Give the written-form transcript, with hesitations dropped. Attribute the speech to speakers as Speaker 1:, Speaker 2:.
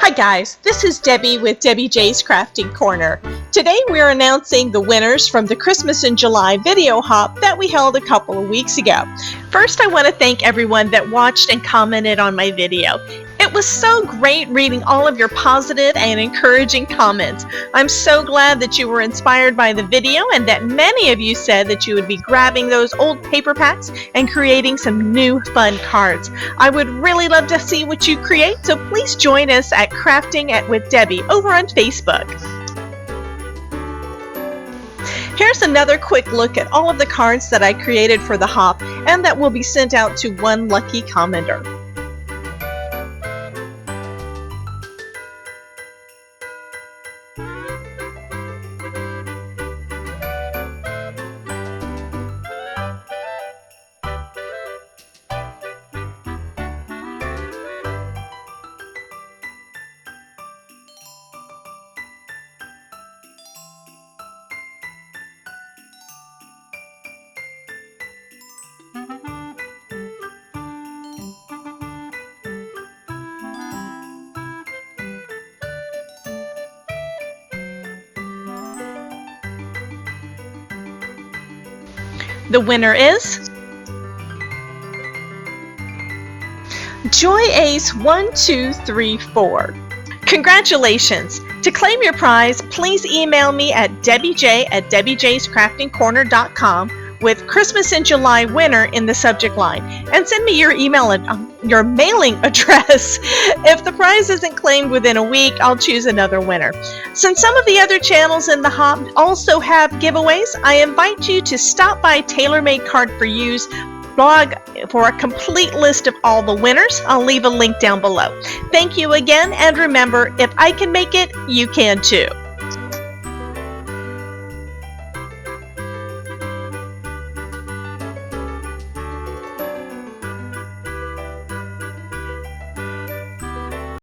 Speaker 1: Hi guys, this is Debbie with Debbie J's Crafting Corner. Today we're announcing the winners from the Christmas in July video hop that we held a couple of weeks ago. First, I want to thank everyone that watched and commented on my video. It was so great reading all of your positive and encouraging comments. I'm so glad that you were inspired by the video and that many of you said that you would be grabbing those old paper packs and creating some new fun cards. I would really love to see what you create, so please join us at Crafting with Debbie over on Facebook. Here's another quick look at all of the cards that I created for the hop and that will be sent out to one lucky commenter. The winner is Joy Ace 1234. Congratulations! To claim your prize, please email me at debbiej@debbiejscraftingcorner.com with Christmas in July winner in the subject line, and send me your your mailing address. If the prize isn't claimed within a week, I'll choose another winner. Since some of the other channels in the hop also have giveaways, I invite you to stop by TaylorMade Card for You's blog for a complete list of all the winners. I'll leave a link down below. Thank you again, and remember, if I can make it, you can too.